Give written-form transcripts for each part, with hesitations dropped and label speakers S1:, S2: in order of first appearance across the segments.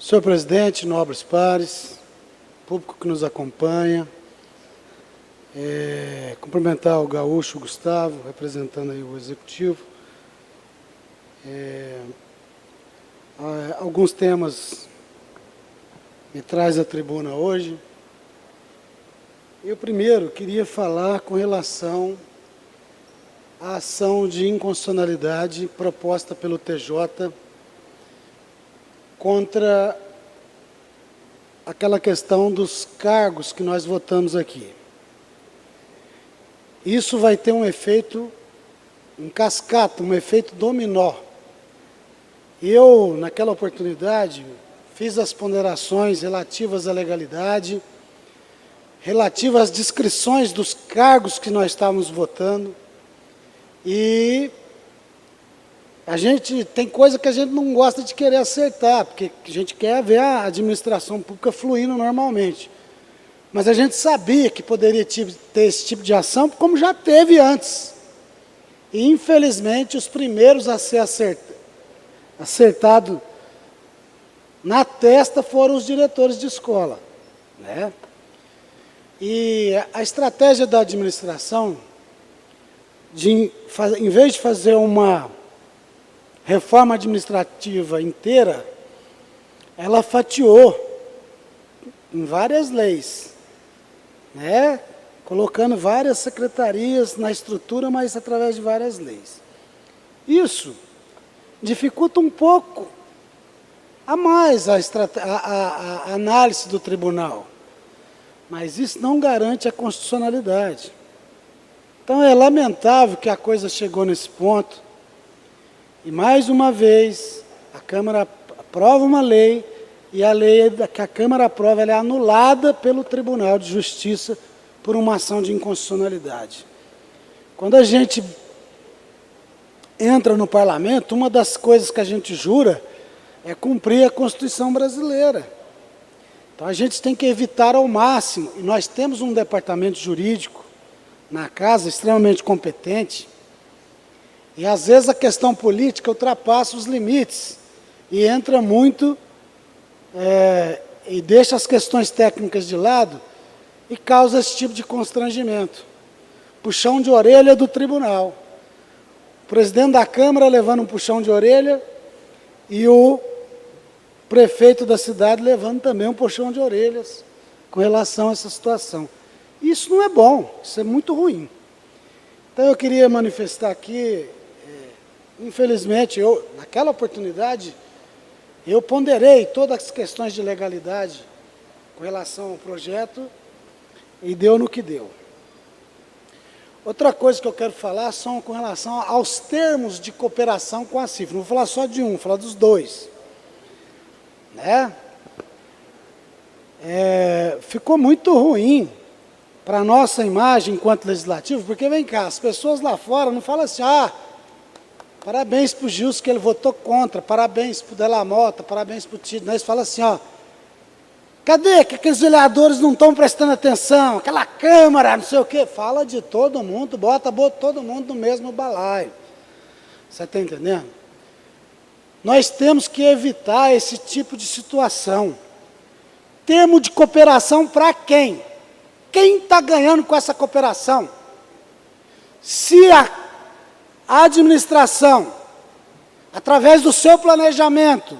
S1: Senhor presidente, nobres pares, público que nos acompanha, cumprimentar o gaúcho Gustavo, representando aí o executivo. Alguns temas me traz à tribuna hoje. Eu primeiro queria falar com relação à ação de inconstitucionalidade proposta pelo TJ contra aquela questão dos cargos que nós votamos aqui. Isso vai ter um efeito em cascata, um efeito dominó. Eu, naquela oportunidade, fiz as ponderações relativas à legalidade, relativas às descrições dos cargos que nós estávamos votando, e a gente tem coisa que a gente não gosta de querer acertar, porque a gente quer ver a administração pública fluindo normalmente. Mas a gente sabia que poderia ter esse tipo de ação, como já teve antes. E, infelizmente, os primeiros a ser acertado na testa foram os diretores de escola, né? E a estratégia da administração, em vez de fazer uma reforma administrativa inteira, ela fatiou em várias leis, né? Colocando várias secretarias na estrutura, mas através de várias leis. Isso dificulta um pouco a mais a análise do tribunal, mas isso não garante a constitucionalidade. Então é lamentável que a coisa chegou nesse ponto, e mais uma vez a Câmara aprova uma lei, e a lei que a Câmara aprova ela é anulada pelo Tribunal de Justiça por uma ação de inconstitucionalidade. Quando a gente entra no parlamento, uma das coisas que a gente jura é cumprir a Constituição brasileira. Então a gente tem que evitar ao máximo, e nós temos um departamento jurídico na casa extremamente competente, e às vezes a questão política ultrapassa os limites e entra muito e deixa as questões técnicas de lado e causa esse tipo de constrangimento. Puxão de orelha do tribunal. O presidente da Câmara levando um puxão de orelha e o prefeito da cidade levando também um puxão de orelhas com relação a essa situação. Isso não é bom, isso é muito ruim. Então eu queria manifestar aqui, infelizmente, naquela oportunidade, eu ponderei todas as questões de legalidade com relação ao projeto e deu no que deu. Outra coisa que eu quero falar são com relação aos termos de cooperação com a CIF. Não vou falar só de um, vou falar dos dois. Né? Ficou muito ruim para a nossa imagem enquanto legislativo, porque vem cá, as pessoas lá fora não falam assim, parabéns para o Gilson que ele votou contra, parabéns para o Della Mota, parabéns para o Tito. Eles falam assim, cadê que aqueles vereadores não estão prestando atenção, aquela Câmara, não sei o quê. Fala de todo mundo, bota todo mundo no mesmo balaio. Você está entendendo? Nós temos que evitar esse tipo de situação. Termo de cooperação para quem? Quem está ganhando com essa cooperação? Se a administração, através do seu planejamento,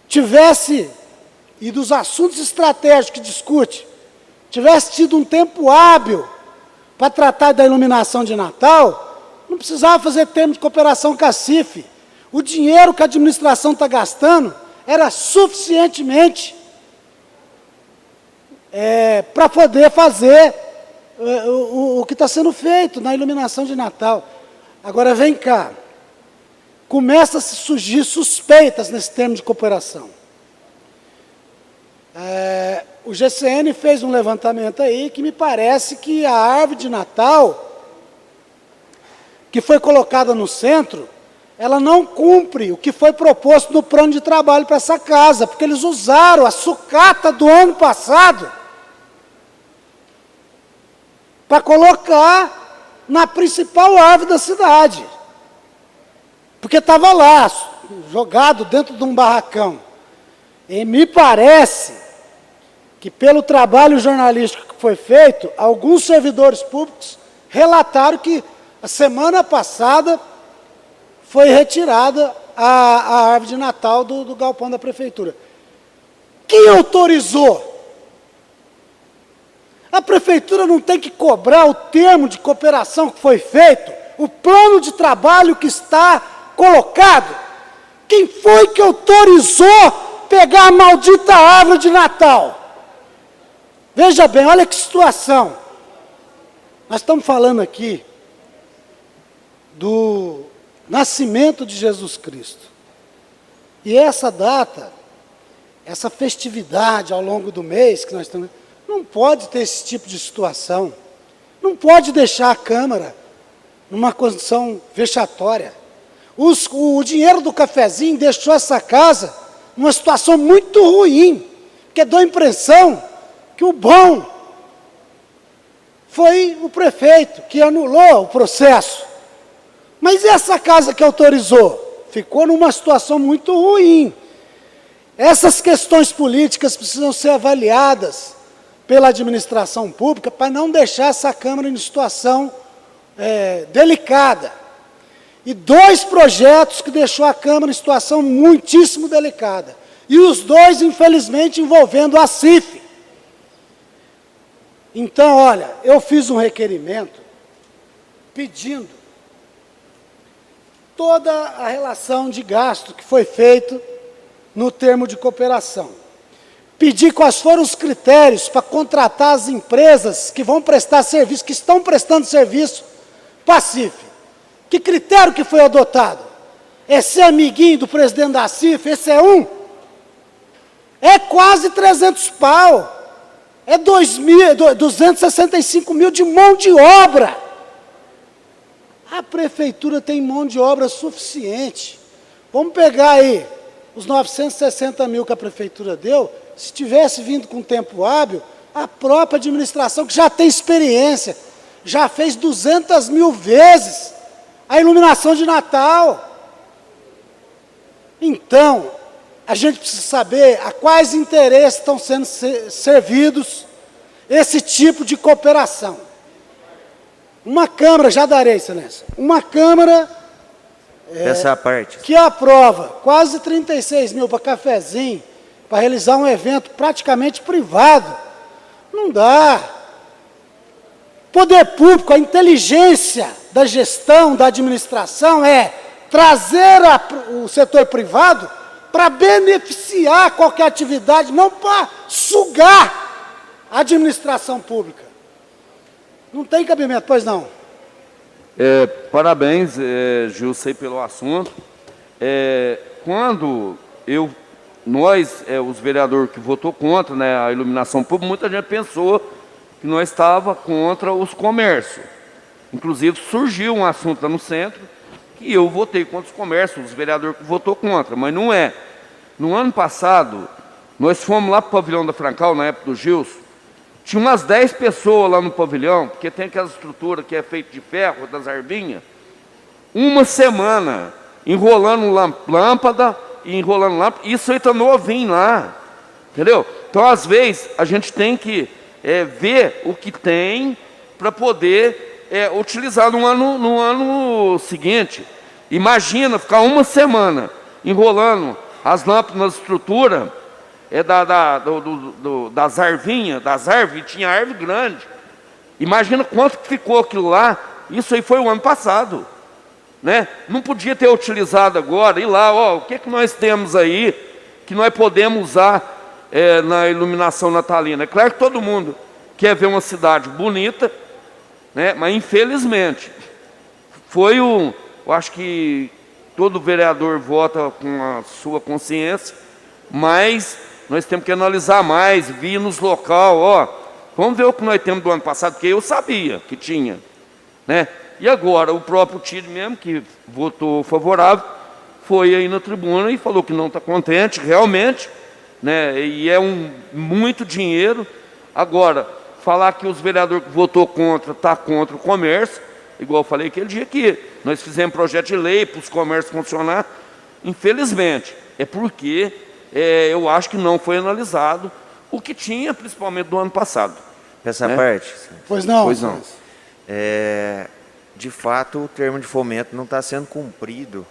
S1: tivesse, e dos assuntos estratégicos que discute, tivesse tido um tempo hábil para tratar da iluminação de Natal, não precisava fazer termo de cooperação com a CIF. O dinheiro que a administração está gastando era suficientemente para poder fazer o que está sendo feito na iluminação de Natal. Agora, vem cá, começa a se surgir suspeitas nesse termo de cooperação. O GCN fez um levantamento aí que me parece que a árvore de Natal, que foi colocada no centro, ela não cumpre o que foi proposto no plano de trabalho para essa casa, porque eles usaram a sucata do ano passado para colocar na principal árvore da cidade. Porque estava lá, jogado dentro de um barracão. E me parece que, pelo trabalho jornalístico que foi feito, alguns servidores públicos relataram que a semana passada foi retirada a árvore de Natal do galpão da prefeitura. Quem autorizou? A prefeitura não tem que cobrar o termo de cooperação que foi feito, o plano de trabalho que está colocado? Quem foi que autorizou pegar a maldita árvore de Natal? Veja bem, olha que situação. Nós estamos falando aqui do nascimento de Jesus Cristo. E essa data, essa festividade ao longo do mês que nós estamos, não pode ter esse tipo de situação. Não pode deixar a Câmara numa condição vexatória. O dinheiro do cafezinho deixou essa casa numa situação muito ruim, porque deu a impressão que o bom foi o prefeito que anulou o processo. Mas e essa casa que autorizou? Ficou numa situação muito ruim. Essas questões políticas precisam ser avaliadas pela administração pública para não deixar essa Câmara em situação delicada. E 2 projetos que deixou a Câmara em situação muitíssimo delicada. E os 2, infelizmente, envolvendo a CIF. Então, olha, eu fiz um requerimento pedindo toda a relação de gasto que foi feito no termo de cooperação. Pedi quais foram os critérios para contratar as empresas que vão prestar serviço, que estão prestando serviço para a CIF. Que critério que foi adotado? É ser amiguinho do presidente da CIF? Esse é um? É quase 300 pau. É 265 mil de mão de obra. A prefeitura tem mão de obra suficiente. Vamos pegar aí os 960 mil que a prefeitura deu. Se tivesse vindo com tempo hábil, a própria administração, que já tem experiência, já fez 200 mil vezes a iluminação de Natal. Então, a gente precisa saber a quais interesses estão sendo servidos esse tipo de cooperação. Uma Câmara, já darei, Excelência, uma Câmara
S2: essa parte
S1: que aprova quase 36 mil para cafezinho, para realizar um evento praticamente privado. Não dá. Poder público, a inteligência da gestão, da administração é trazer o setor privado para beneficiar qualquer atividade, não para sugar a administração pública. Não tem cabimento, pois não?
S2: Parabéns, Gilcei, pelo assunto. Quando nós, os vereadores que votou contra, né, a iluminação pública, muita gente pensou que nós estava contra os comércios. Inclusive, surgiu um assunto lá no centro, que eu votei contra os comércios, os vereadores que votou contra, mas não é. No ano passado, nós fomos lá para o pavilhão da Francal, na época do Gilson, tinha umas 10 pessoas lá no pavilhão, porque tem aquela estrutura que é feita de ferro, das arvinhas, uma semana, enrolando lâmpada, isso aí está novinho lá, entendeu? Então, às vezes, a gente tem que ver o que tem para poder utilizar no ano seguinte. Imagina ficar uma semana enrolando as lâmpadas na estrutura das arvinhas, tinha árvore grande. Imagina quanto que ficou aquilo lá. Isso aí foi o ano passado, né? Não podia ter utilizado agora. E lá, o que nós temos aí que nós podemos usar na iluminação natalina? É claro que todo mundo quer ver uma cidade bonita, né? Mas infelizmente eu acho que todo vereador vota com a sua consciência, mas nós temos que analisar mais, vir nos local, vamos ver o que nós temos do ano passado, porque eu sabia que tinha, né? E agora o próprio Tide mesmo, que votou favorável, foi aí na tribuna e falou que não está contente, realmente, né? E é muito dinheiro. Agora, falar que os vereadores que votou contra, está contra o comércio, igual eu falei aquele dia que nós fizemos projeto de lei para os comércios funcionar, infelizmente, é porque eu acho que não foi analisado o que tinha, principalmente do ano passado.
S3: Essa parte?
S1: Pois não.
S2: Pois não.
S3: De fato, o termo de fomento não está sendo cumprido,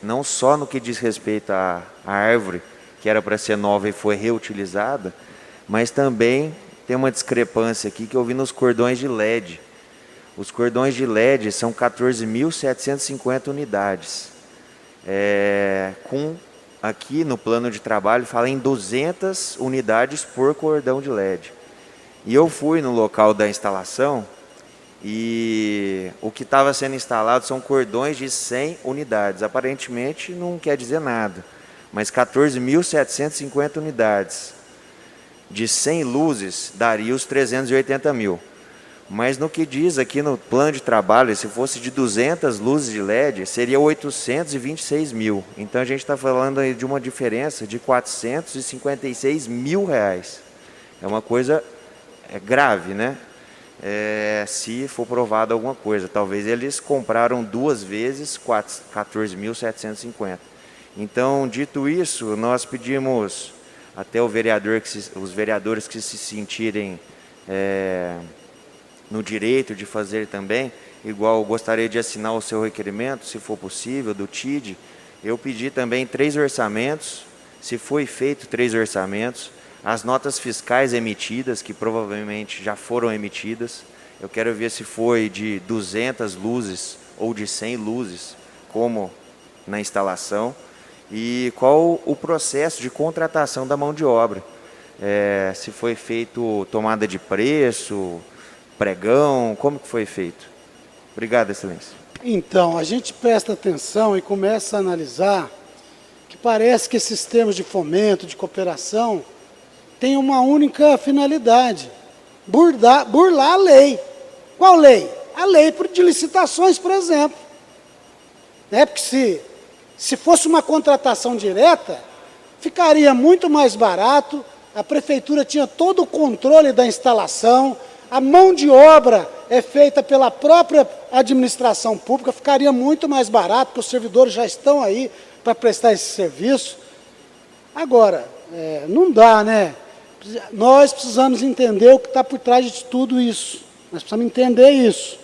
S3: não só no que diz respeito à árvore, que era para ser nova e foi reutilizada, mas também tem uma discrepância aqui que eu vi nos cordões de LED. Os cordões de LED são 14.750 unidades. Aqui no plano de trabalho fala em 200 unidades por cordão de LED. E eu fui no local da instalação e o que estava sendo instalado são cordões de 100 unidades. Aparentemente não quer dizer nada, mas 14.750 unidades de 100 luzes daria os 380 mil. Mas no que diz aqui no plano de trabalho, se fosse de 200 luzes de LED, seria 826 mil. Então a gente está falando aí de uma diferença de 456 mil reais. É uma coisa grave, né? Se for provado alguma coisa. Talvez eles compraram 2 vezes 14.750. Então, dito isso, nós pedimos até os vereadores que se sentirem no direito de fazer também, igual eu gostaria de assinar o seu requerimento, se for possível, do TID. Eu pedi também 3 orçamentos, se foi feito 3 orçamentos, as notas fiscais emitidas, que provavelmente já foram emitidas. Eu quero ver se foi de 200 luzes ou de 100 luzes, como na instalação, e qual o processo de contratação da mão de obra. Se foi feito tomada de preço, pregão, como que foi feito? Obrigado, Excelência.
S1: Então, a gente presta atenção e começa a analisar que parece que esses termos de fomento, de cooperação, têm uma única finalidade: burlar a lei. Qual lei? A lei de licitações, por exemplo. Porque se fosse uma contratação direta, ficaria muito mais barato, a prefeitura tinha todo o controle da instalação, a mão de obra é feita pela própria administração pública, ficaria muito mais barato, porque os servidores já estão aí para prestar esse serviço. Agora, não dá, né? Nós precisamos entender o que está por trás de tudo isso. Nós precisamos entender isso.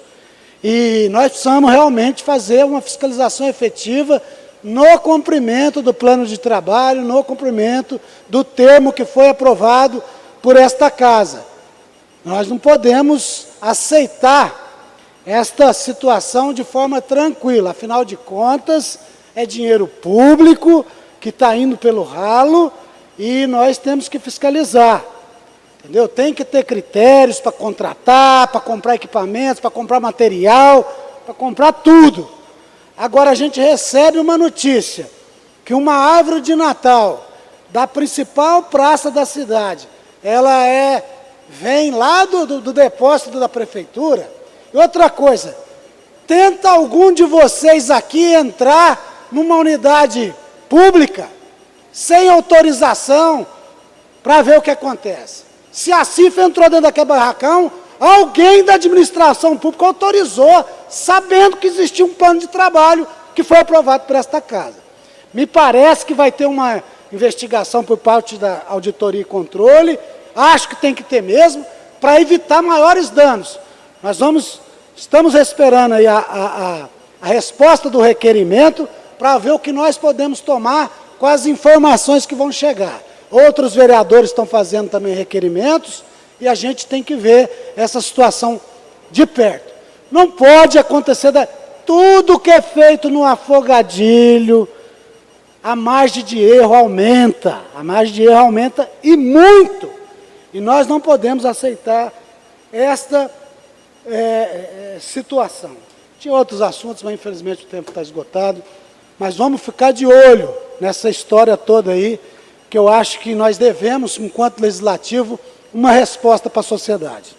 S1: E nós precisamos realmente fazer uma fiscalização efetiva no cumprimento do plano de trabalho, no cumprimento do termo que foi aprovado por esta casa. Nós não podemos aceitar esta situação de forma tranquila. Afinal de contas, é dinheiro público que está indo pelo ralo e nós temos que fiscalizar. Entendeu? Tem que ter critérios para contratar, para comprar equipamentos, para comprar material, para comprar tudo. Agora a gente recebe uma notícia que uma árvore de Natal da principal praça da cidade, ela vem lá do depósito da prefeitura. E outra coisa, tenta algum de vocês aqui entrar numa unidade pública sem autorização para ver o que acontece. Se a CIF entrou dentro daquele barracão, alguém da administração pública autorizou, sabendo que existia um plano de trabalho que foi aprovado por esta casa. Me parece que vai ter uma investigação por parte da Auditoria e Controle. Acho que tem que ter mesmo, para evitar maiores danos. Estamos esperando aí a resposta do requerimento para ver o que nós podemos tomar com as informações que vão chegar. Outros vereadores estão fazendo também requerimentos e a gente tem que ver essa situação de perto. Não pode acontecer, tudo que é feito no afogadilho, a margem de erro aumenta, e muito. E nós não podemos aceitar esta situação. Tinha outros assuntos, mas infelizmente o tempo está esgotado. Mas vamos ficar de olho nessa história toda aí, que eu acho que nós devemos, enquanto legislativo, uma resposta para a sociedade.